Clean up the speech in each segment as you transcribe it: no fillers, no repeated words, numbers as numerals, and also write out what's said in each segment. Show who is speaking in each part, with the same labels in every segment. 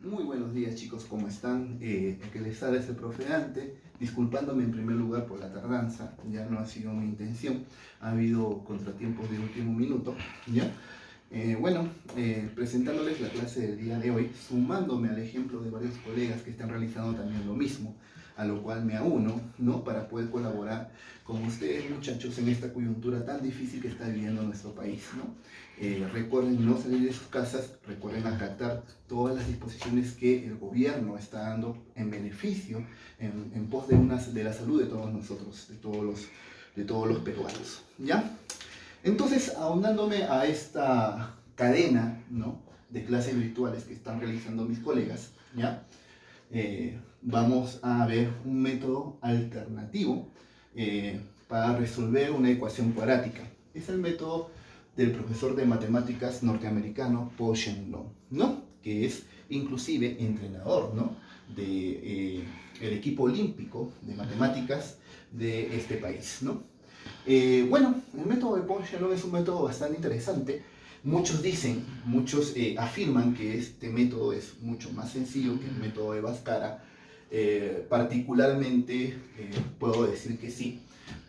Speaker 1: Muy buenos días chicos, ¿cómo están? El que les habla es el profe Dante, disculpándome en primer lugar por la tardanza, ya no ha sido mi intención, ha habido contratiempos de último minuto, ¿ya? Presentándoles la clase del día de hoy, sumándome al ejemplo de varios colegas que están realizando también lo mismo, a lo cual me auno, ¿no? Para poder colaborar con ustedes, muchachos, en esta coyuntura tan difícil que está viviendo nuestro país, ¿no? Recuerden no salir de sus casas, recuerden acatar todas las disposiciones que el gobierno está dando en beneficio, en pos de la salud de todos nosotros, de todos los peruanos, ¿ya? Entonces, aunándome a esta cadena, ¿no?, de clases virtuales que están realizando mis colegas, ¿ya? Vamos a ver un método alternativo para resolver una ecuación cuadrática. Es el método del profesor de matemáticas norteamericano Paul Shannon, ¿no?, que es inclusive entrenador, ¿no?, de el equipo olímpico de matemáticas de este país, ¿no? El método de Paul Shannon es un método bastante interesante. Muchos afirman que este método es mucho más sencillo que el método de Bhaskara. Particularmente puedo decir que sí,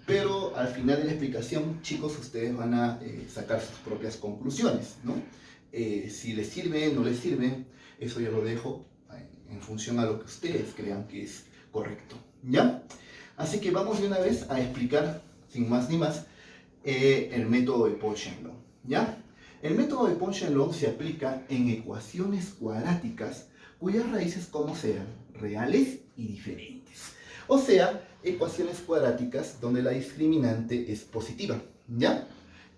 Speaker 1: pero al final de la explicación, chicos, ustedes van a sacar sus propias conclusiones, ¿no? Si les sirve, no les sirve, eso ya lo dejo en función a lo que ustedes crean que es correcto, ¿ya? Así que vamos de una vez a explicar, sin más ni más, el método de Paul Shannon, ¿ya? El método de Paul Shannon se aplica en ecuaciones cuadráticas cuyas raíces como sean reales y diferentes. O sea, ecuaciones cuadráticas donde la discriminante es positiva, ¿ya?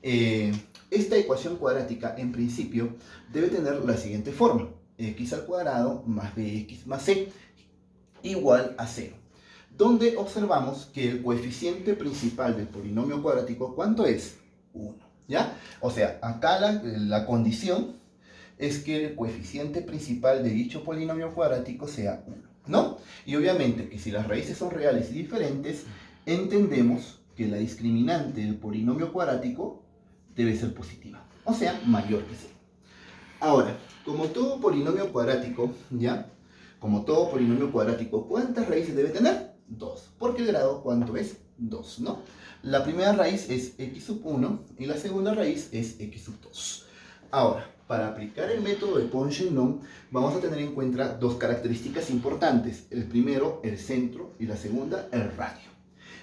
Speaker 1: Esta ecuación cuadrática, en principio, debe tener la siguiente forma: x al cuadrado más bx más c igual a 0. Donde observamos que el coeficiente principal del polinomio cuadrático, ¿cuánto es? 1, ¿ya? O sea, acá la condición es que el coeficiente principal de dicho polinomio cuadrático sea 1, ¿no? Y obviamente que si las raíces son reales y diferentes, entendemos que la discriminante del polinomio cuadrático debe ser positiva, o sea, mayor que 0. Ahora, como todo polinomio cuadrático, ¿ya? Como todo polinomio cuadrático, ¿cuántas raíces debe tener? 2, porque el grado, ¿cuánto es? 2, ¿no? La primera raíz es x sub 1 y la segunda raíz es x sub 2. Ahora, para aplicar el método de Paul Shannon, vamos a tener en cuenta dos características importantes. El primero, el centro, y la segunda, el radio.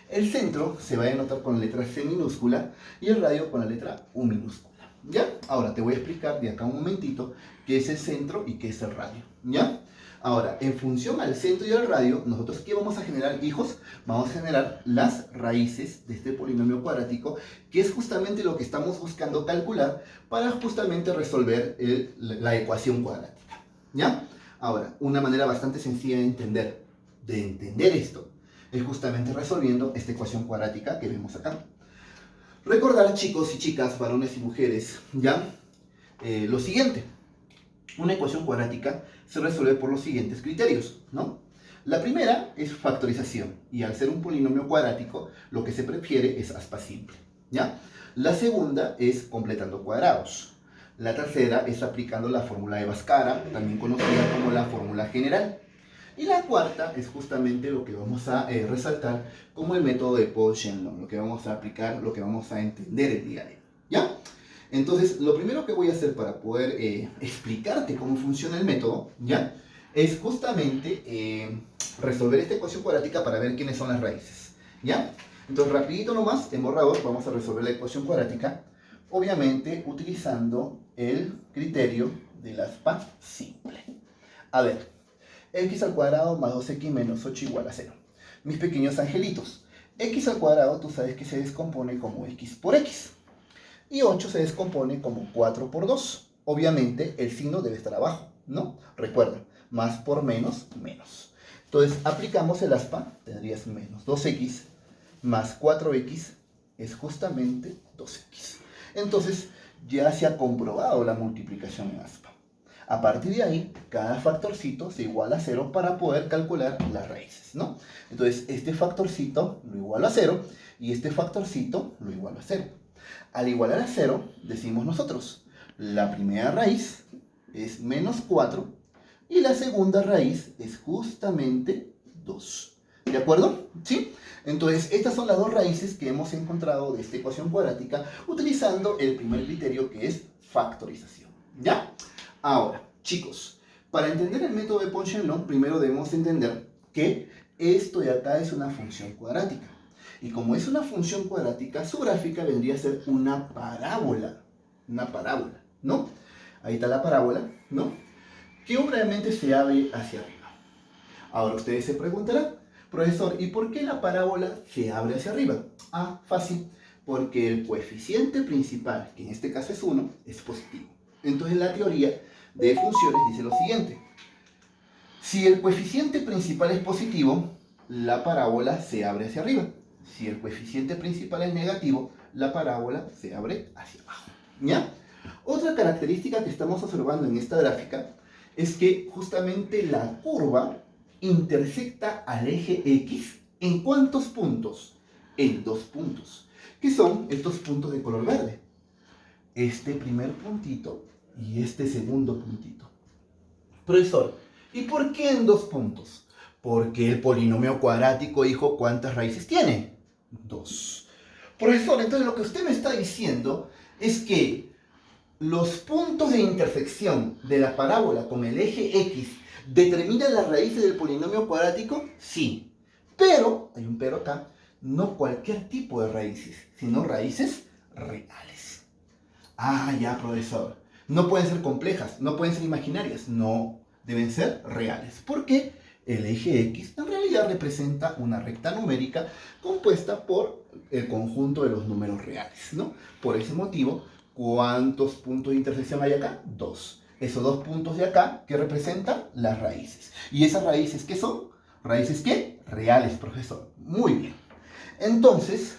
Speaker 1: El centro se va a denotar con la letra C minúscula y el radio con la letra U minúscula, ¿ya? Ahora te voy a explicar de acá un momentito qué es el centro y qué es el radio, ¿ya? Ahora, en función al centro y al radio, nosotros ¿qué vamos a generar, hijos? Vamos a generar las raíces de este polinomio cuadrático, que es justamente lo que estamos buscando calcular para justamente resolver la ecuación cuadrática, ¿ya? Ahora, una manera bastante sencilla de entender esto es justamente resolviendo esta ecuación cuadrática que vemos acá. Recordar, chicos y chicas, varones y mujeres, ¿ya? Lo siguiente: una ecuación cuadrática se resuelve por los siguientes criterios, ¿no? La primera es factorización, y al ser un polinomio cuadrático, lo que se prefiere es aspa simple, ¿ya? La segunda es completando cuadrados. La tercera es aplicando la fórmula de Bhaskara, también conocida como la fórmula general. Y la cuarta es justamente lo que vamos a resaltar como el método de Paul Shannon, lo que vamos a aplicar, lo que vamos a entender el día de hoy, ¿ya? Entonces, lo primero que voy a hacer para poder explicarte cómo funciona el método, ¿ya?, es justamente resolver esta ecuación cuadrática para ver quiénes son las raíces, ¿ya? Entonces, rapidito nomás, en borrador, vamos a resolver la ecuación cuadrática, obviamente utilizando el criterio del aspa simple. A ver, x al cuadrado más 2x menos 8 igual a 0. Mis pequeños angelitos, x al cuadrado tú sabes que se descompone como x por x. Y 8 se descompone como 4 por 2. Obviamente el signo debe estar abajo, ¿no? Recuerda, más por menos, menos. Entonces aplicamos el aspa, tendrías menos 2x más 4x es justamente 2x. Entonces ya se ha comprobado la multiplicación en aspa. A partir de ahí, cada factorcito se iguala a 0 para poder calcular las raíces, ¿no? Entonces, este factorcito lo igualo a 0 y este factorcito lo igualo a 0. Al igualar a 0, decimos nosotros, la primera raíz es menos 4 y la segunda raíz es justamente 2. ¿De acuerdo? ¿Sí? Entonces, estas son las dos raíces que hemos encontrado de esta ecuación cuadrática utilizando el primer criterio, que es factorización. ¿Ya? Ahora, chicos, para entender el método de Ponchon-Long, primero debemos entender que esto de acá es una función cuadrática. Y como es una función cuadrática, su gráfica vendría a ser una parábola. Una parábola, ¿no? Ahí está la parábola, ¿no? Que obviamente se abre hacia arriba. Ahora ustedes se preguntarán, profesor, ¿y por qué la parábola se abre hacia arriba? Ah, fácil, porque el coeficiente principal, que en este caso es 1, es positivo. Entonces la teoría de funciones dice lo siguiente: si el coeficiente principal es positivo, la parábola se abre hacia arriba. Si el coeficiente principal es negativo, la parábola se abre hacia abajo. ¿Ya? Otra característica que estamos observando en esta gráfica es que justamente la curva intersecta al eje X ¿en cuántos puntos? En 2 puntos, que son estos puntos de color verde. Este primer puntito y este segundo puntito. Profesor, ¿y por qué en 2 puntos? Porque el polinomio cuadrático, hijo, ¿cuántas raíces tiene? 2. Profesor, entonces lo que usted me está diciendo es que los puntos de intersección de la parábola con el eje X determinan las raíces del polinomio cuadrático. Sí, pero, hay un pero acá, no cualquier tipo de raíces, sino raíces reales. Ah, ya, profesor. No pueden ser complejas, no pueden ser imaginarias, no, deben ser reales. ¿Por qué? El eje X en realidad representa una recta numérica compuesta por el conjunto de los números reales, ¿no? Por ese motivo, ¿cuántos puntos de intersección hay acá? 2. Esos 2 puntos de acá, ¿qué representan? Las raíces. ¿Y esas raíces qué son? ¿Raíces qué? Reales, profesor. Muy bien. Entonces,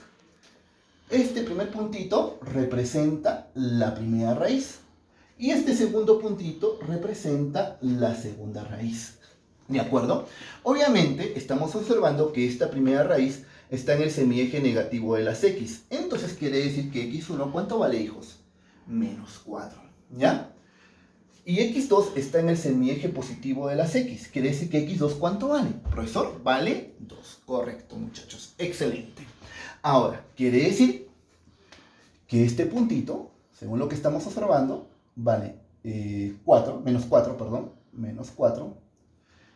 Speaker 1: este primer puntito representa la primera raíz. Y este segundo puntito representa la segunda raíz. ¿De acuerdo? Obviamente, estamos observando que esta primera raíz está en el semieje negativo de las X. Entonces quiere decir que X1, ¿cuánto vale, hijos? Menos 4. ¿Ya? Y X2 está en el semieje positivo de las X. Quiere decir que X2, ¿cuánto vale? Profesor, vale 2. Correcto, muchachos. Excelente. Ahora, quiere decir que este puntito, según lo que estamos observando, vale 4, menos 4, perdón, menos 4.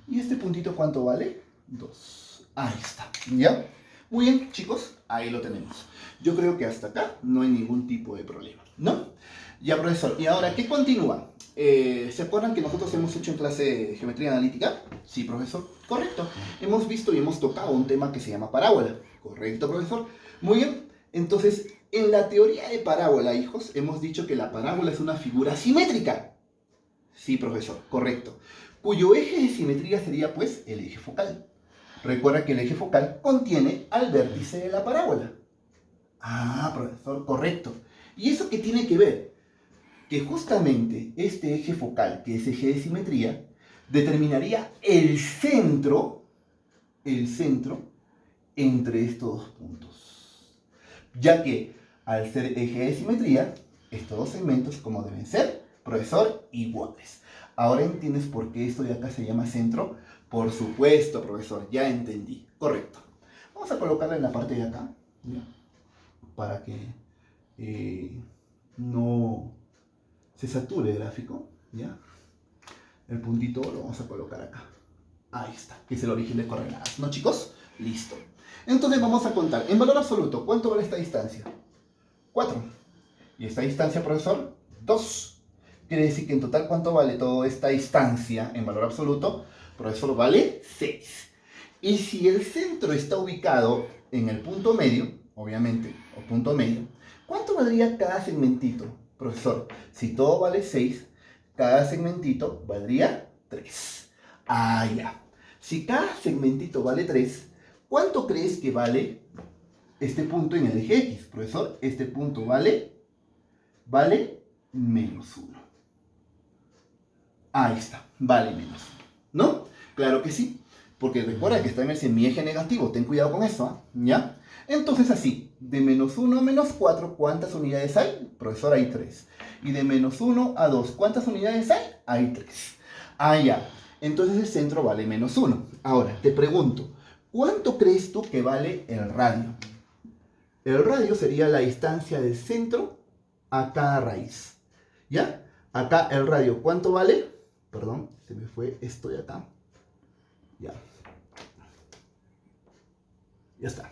Speaker 1: ¿Y este puntito cuánto vale? 2. Ahí está, ¿ya? Muy bien, chicos, ahí lo tenemos. Yo creo que hasta acá no hay ningún tipo de problema, ¿no? Ya, profesor, y ahora, ¿qué continúa? ¿Se acuerdan que nosotros hemos hecho en clase geometría analítica? Sí, profesor, correcto. Hemos visto y hemos tocado un tema que se llama parábola. Correcto, profesor. Muy bien, entonces, en la teoría de parábola, hijos, hemos dicho que la parábola es una figura simétrica. Sí, profesor, correcto. Cuyo eje de simetría sería, pues, el eje focal. Recuerda que el eje focal contiene al vértice de la parábola. Ah, profesor, correcto. ¿Y eso qué tiene que ver? Que justamente este eje focal, que es eje de simetría, determinaría el centro entre estos dos puntos. Ya que, al ser eje de simetría, estos dos segmentos, como deben ser, profesor, iguales. ¿Ahora entiendes por qué esto de acá se llama centro? Por supuesto, profesor, ya entendí. Correcto. Vamos a colocarla en la parte de acá, ¿ya? Para que no se sature el gráfico, ¿ya? El puntito lo vamos a colocar acá. Ahí está, que es el origen de coordenadas, ¿no, chicos? Listo. Entonces vamos a contar. En valor absoluto, ¿cuánto vale esta distancia? 4. ¿Y esta distancia, profesor? 2. Quiere decir que en total, ¿cuánto vale toda esta distancia en valor absoluto? Profesor, vale 6. Y si el centro está ubicado en el punto medio, obviamente, o punto medio, ¿cuánto valdría cada segmentito? Profesor, si todo vale 6, cada segmentito valdría 3. Ah, ya. Si cada segmentito vale 3, ¿cuánto crees que vale este punto en el eje X? Profesor, este punto vale menos 1. Ahí está, vale menos 1. ¿No? Claro que sí, porque recuerda que está en el semieje negativo, ten cuidado con eso, ¿ya? Entonces así, de menos 1 a menos 4, ¿cuántas unidades hay? Profesor, hay 3. Y de menos 1 a 2, ¿cuántas unidades hay? Hay 3. Ah, ya. Entonces el centro vale menos 1. Ahora, te pregunto, ¿cuánto crees tú que vale el radio? El radio sería la distancia del centro a cada raíz. ¿Ya? Acá el radio, ¿cuánto vale? Perdón, se me fue esto de acá. Ya. Ya está.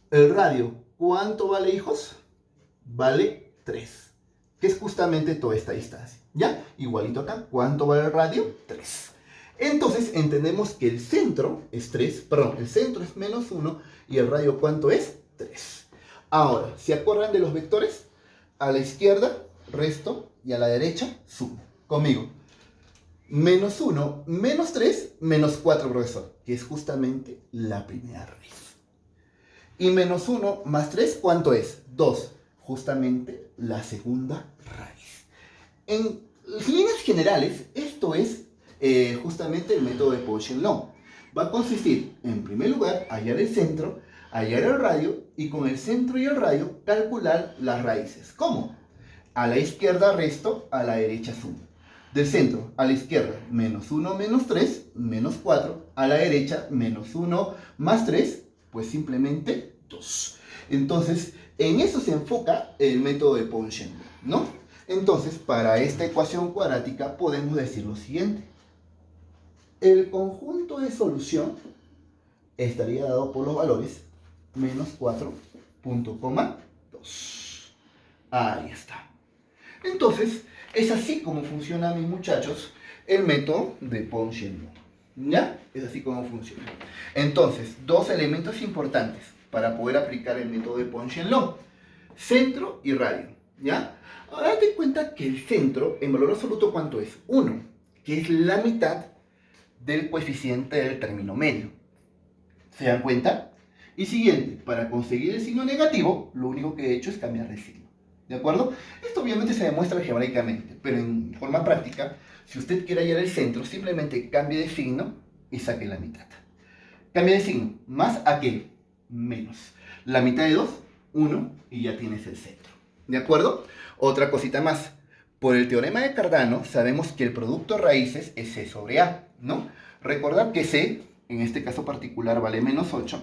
Speaker 1: El radio, ¿cuánto vale, hijos? Vale 3. Que es justamente toda esta distancia. ¿Ya? Igualito acá. ¿Cuánto vale el radio? 3. Entonces entendemos que el centro es 3. Perdón, el centro es menos 1. ¿Y el radio cuánto es? 3. Ahora, ¿se acuerdan de los vectores? A la izquierda, resto. Y a la derecha, sumo. Conmigo. Menos 1, menos 3, menos 4, profesor. Que es justamente la primera raíz. Y menos 1 más 3, ¿cuánto es? 2. Justamente la segunda raíz. En líneas generales, esto es justamente el método de Pauli-Chanelong. Va a consistir, en primer lugar, hallar el centro, hallar el radio y con el centro y el radio calcular las raíces. ¿Cómo? A la izquierda resto, a la derecha sumo. Del centro a la izquierda, menos 1 menos 3, menos 4. A la derecha, menos 1 más 3, pues simplemente 2. Entonces, en eso se enfoca el método de Pauli-Chanelong, ¿no? Entonces, para esta ecuación cuadrática podemos decir lo siguiente. El conjunto de solución estaría dado por los valores menos 4.2. Ahí está. Entonces, es así como funciona, mis muchachos, el método de Pauli-Chanelong. ¿Ya? Es así como funciona. Entonces, dos elementos importantes para poder aplicar el método de Pauli-Chanelong. Centro y radio. ¿Ya? Ahora date cuenta que el centro, en valor absoluto, ¿cuánto es? 1, que es la mitad del coeficiente del término medio. ¿Se dan cuenta? Y siguiente, para conseguir el signo negativo, lo único que he hecho es cambiar de signo. ¿De acuerdo? Esto obviamente se demuestra algebraicamente, pero en forma práctica, si usted quiere hallar el centro, simplemente cambie de signo y saque la mitad. Cambia de signo, más a qué, menos. La mitad de 2, 1, y ya tienes el centro. ¿De acuerdo? Otra cosita más. Por el teorema de Cardano, sabemos que el producto de raíces es C sobre A, ¿no? Recordar que C, en este caso particular, vale menos 8,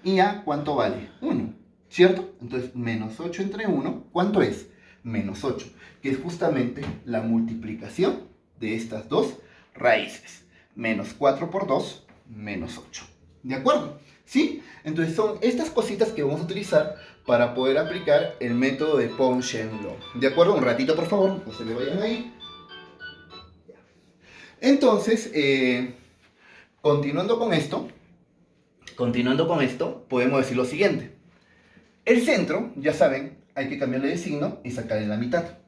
Speaker 1: y A, ¿cuánto vale? 1, ¿cierto? Entonces, menos 8 entre 1, ¿cuánto es? Menos 8, que es justamente la multiplicación de estas dos raíces. Menos 4 por 2, menos 8. ¿De acuerdo? ¿Sí? Entonces son estas cositas que vamos a utilizar para poder aplicar el método de Pauli-Chanelong. ¿De acuerdo? Un ratito, por favor, no se me vayan ahí. Entonces, continuando con esto, podemos decir lo siguiente. El centro, ya saben, hay que cambiarle de signo y sacarle la mitad.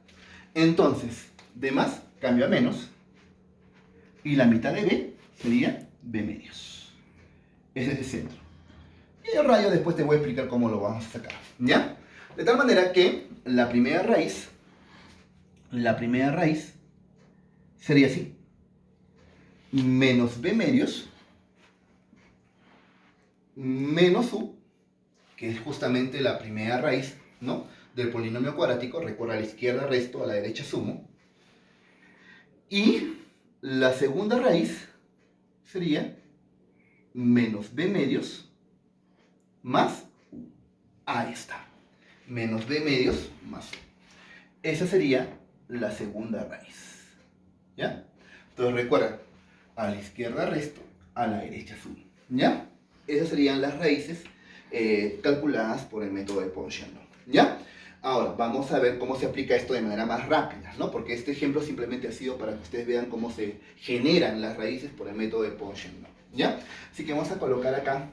Speaker 1: Entonces, de más cambio a menos. Y la mitad de B sería B medios. Ese es el centro. Y el radio después te voy a explicar cómo lo vamos a sacar. ¿Ya? De tal manera que la primera raíz sería así. Menos B medios menos U, que es justamente la primera raíz, ¿no?, del polinomio cuadrático. Recuerda, a la izquierda resto, a la derecha sumo. Y la segunda raíz sería menos B medios más U. Ahí está. Menos B medios más U. Esa sería la segunda raíz. ¿Ya? Entonces recuerda, a la izquierda resto, a la derecha sumo. ¿Ya? Esas serían las raíces calculadas por el método de Pauli-Chanelong. ¿Ya? Ahora, vamos a ver cómo se aplica esto de manera más rápida, ¿no? Porque este ejemplo simplemente ha sido para que ustedes vean cómo se generan las raíces por el método de Pauli-Chanelong. ¿Ya? Así que vamos a colocar acá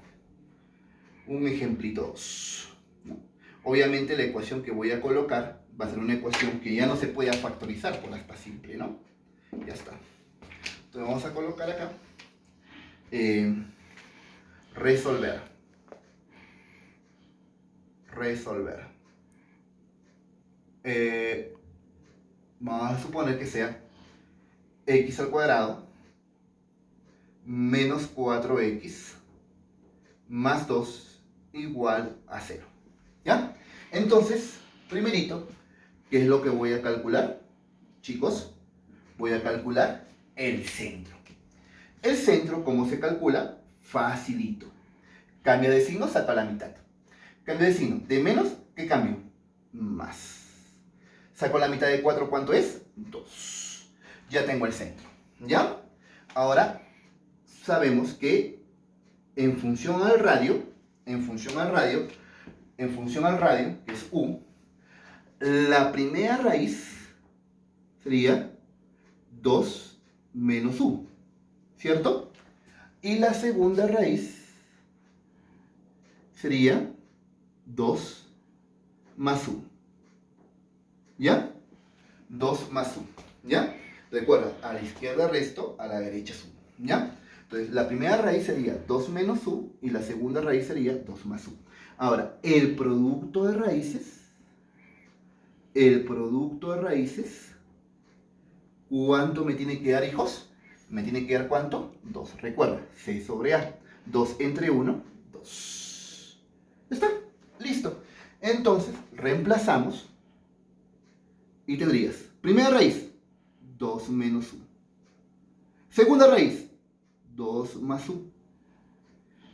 Speaker 1: un ejemplito 2. ¿No? Obviamente la ecuación que voy a colocar va a ser una ecuación que ya no se puede factorizar por asta simple, ¿no? Ya está. Entonces vamos a colocar acá resolver. Vamos a suponer que sea x al cuadrado menos 4x más 2 igual a 0. ¿Ya? Entonces, primerito, ¿qué es lo que voy a calcular? Chicos, voy a calcular el centro. El centro, ¿cómo se calcula? Facilito. Cambia de signo, saco a la mitad. Cambio de signo. De menos, ¿qué cambio? Más. Saco la mitad de 4, ¿cuánto es? 2. Ya tengo el centro. ¿Ya? Ahora, sabemos que en función al radio, que es U, la primera raíz sería 2 menos U, ¿cierto? Y la segunda raíz sería 2 más U, ¿ya? 2 más U, ¿ya? Recuerda, a la izquierda resto, a la derecha suma, ¿ya? Entonces, la primera raíz sería 2 menos U y la segunda raíz sería 2 más U. Ahora, el producto de raíces, ¿cuánto me tiene que dar, hijos? ¿Me tiene que dar cuánto? 2. Recuerda, 6 sobre A. 2 entre 1, 2. ¿Está? Listo. Entonces, reemplazamos y tendrías, primera raíz, 2 menos U. Segunda raíz, 2 más U.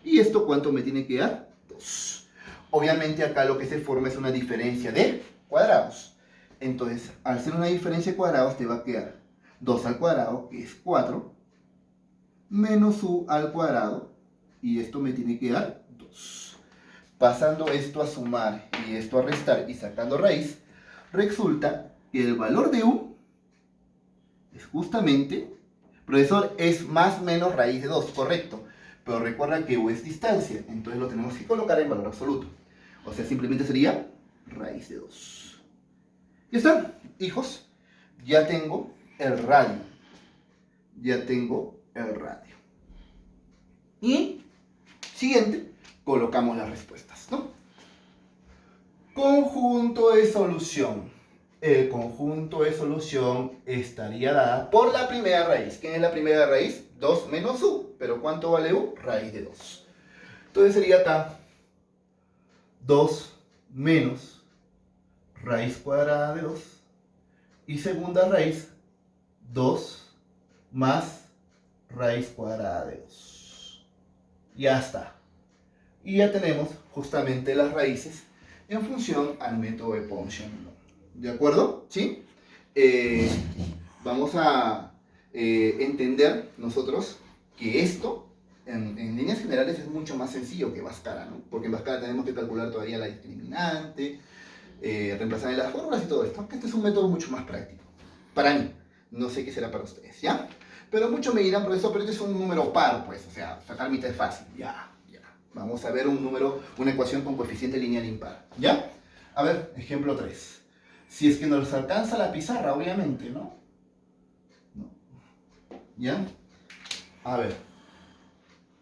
Speaker 1: ¿Y esto cuánto me tiene que dar? 2. Obviamente acá lo que se forma es una diferencia de cuadrados. Entonces, al ser una diferencia de cuadrados, te va a quedar 2 al cuadrado, que es 4, menos U al cuadrado, y esto me tiene que dar 2. Pasando esto a sumar y esto a restar y sacando raíz, resulta que el valor de U es justamente, profesor, es más menos raíz de 2, correcto. Pero recuerda que U es distancia, entonces lo tenemos que colocar en valor absoluto. O sea, simplemente sería raíz de 2. ¿Ya está, hijos? Ya tengo el radio. Y, siguiente, colocamos las respuestas, ¿no? Conjunto de solución. El conjunto de solución estaría dada por la primera raíz. ¿Quién es la primera raíz? 2 menos U. ¿Pero cuánto vale U? Raíz de 2. Entonces sería acá 2 menos raíz cuadrada de 2. Y segunda raíz, 2 más raíz cuadrada de 2. Ya está. Y ya tenemos justamente las raíces en función al método de Ponsonby. ¿De acuerdo? ¿Sí? Vamos a entender nosotros que esto, en líneas generales, es mucho más sencillo que Bhaskara, ¿no? Porque en Bhaskara tenemos que calcular todavía la discriminante, reemplazar en las fórmulas y todo esto. Este es un método mucho más práctico. Para mí. No sé qué será para ustedes, ¿ya? Pero muchos me dirán, profesor, pero este es un número par, pues. O sea, sacar mitad es fácil. Ya. Vamos a ver un número, una ecuación con coeficiente lineal impar. ¿Ya? A ver, ejemplo 3. Si es que nos alcanza la pizarra, obviamente, ¿no? ¿Ya? A ver.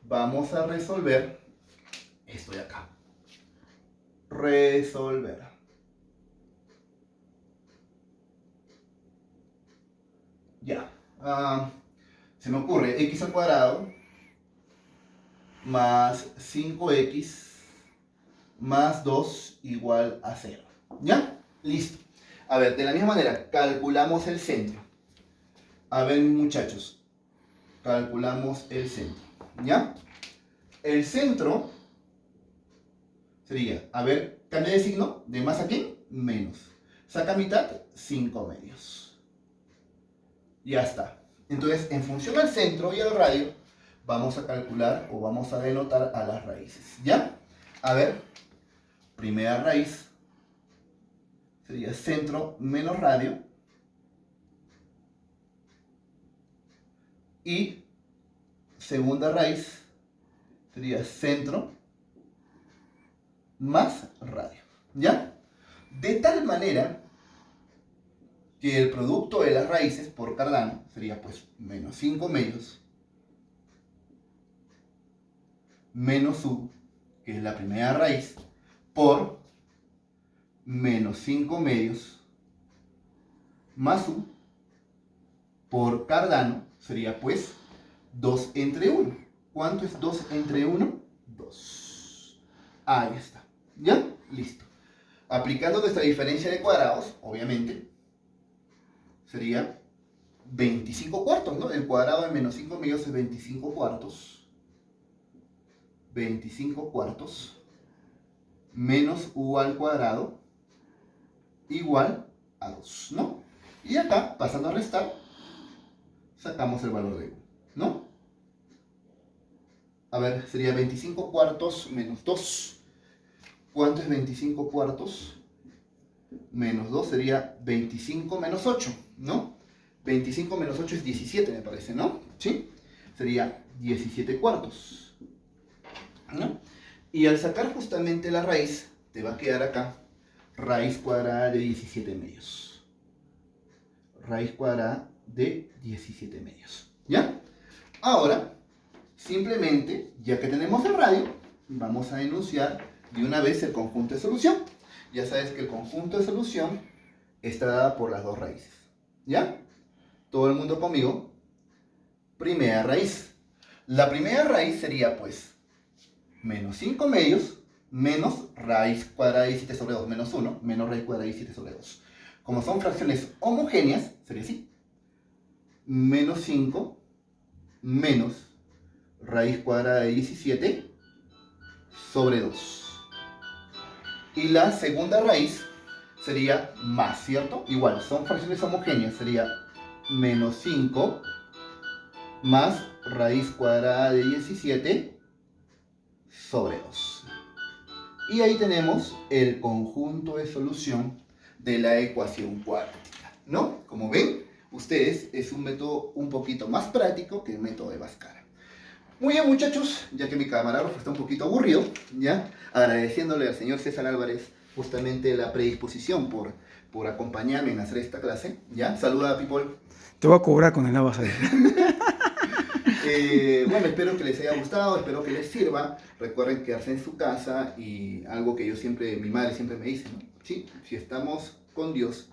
Speaker 1: Vamos a resolver esto de acá. Resolver. Ya. Se me ocurre x al cuadrado más 5x más 2 igual a 0. ¿Ya? Listo. A ver, de la misma manera, calculamos el centro. A ver, mis muchachos, calculamos el centro. ¿Ya? El centro sería, a ver, cambia de signo, de más a qué, menos. Saca mitad, 5 medios. Ya está. Entonces, en función al centro y al radio, vamos a calcular o vamos a denotar a las raíces. ¿Ya? A ver, primera raíz sería centro menos radio. Y segunda raíz sería centro más radio. ¿Ya? De tal manera que el producto de las raíces por Cardano sería pues menos 5 medios menos U, que es la primera raíz, por menos 5 medios más U por Cardano sería pues 2 entre 1. ¿Cuánto es 2 entre 1? 2. Ahí está. ¿Ya? Listo. Aplicando nuestra diferencia de cuadrados, obviamente, sería 25 cuartos, ¿no? El cuadrado de menos 5 medios es 25 cuartos. 25 cuartos menos u al cuadrado igual a 2, ¿no? Y acá, pasando a restar, sacamos el valor de u, ¿no? A ver, sería 25 cuartos menos 2. ¿Cuánto es 25 cuartos? Menos 2 sería 25 menos 8, ¿no? 25 menos 8 es 17, me parece, ¿no? ¿Sí? Sería 17 cuartos, ¿no? Y al sacar justamente la raíz, te va a quedar acá raíz cuadrada de 17 medios. Raíz cuadrada de 17 medios, ¿ya? Ahora, simplemente, ya que tenemos el radio, vamos a enunciar de una vez el conjunto de solución. Ya sabes que el conjunto de solución está dado por las dos raíces, ¿ya? Todo el mundo conmigo. Primera raíz. La primera raíz sería, pues, menos 5 medios menos raíz cuadrada de 17 sobre 2 menos 1 menos raíz cuadrada de 17 sobre 2. Como son fracciones homogéneas, sería así. Menos 5 menos raíz cuadrada de 17 sobre 2. Y la segunda raíz sería más, ¿cierto? Igual, son fracciones homogéneas, sería menos 5 más raíz cuadrada de 17 sobre 2. Y ahí tenemos el conjunto de solución de la ecuación cuadrática, ¿no? Como ven, ustedes, es un método un poquito más práctico que el método de Bhaskara. Muy bien, muchachos, ya que mi camarógrafo está un poquito aburrido, ¿ya? Agradeciéndole al señor César Álvarez justamente la predisposición por acompañarme en hacer esta clase, ¿ya? Saluda a people.
Speaker 2: Te voy a cobrar con el agua salida.
Speaker 1: Bueno, espero que les haya gustado, espero que les sirva. Recuerden quedarse en su casa y algo que mi madre siempre me dice, ¿no? Sí, si estamos con Dios,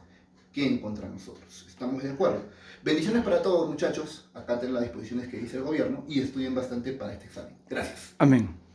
Speaker 1: ¿quién contra nosotros? ¿Estamos de acuerdo? Bendiciones para todos, muchachos. Acá tienen las disposiciones que dice el gobierno y estudien bastante para este examen. Gracias.
Speaker 2: Amén.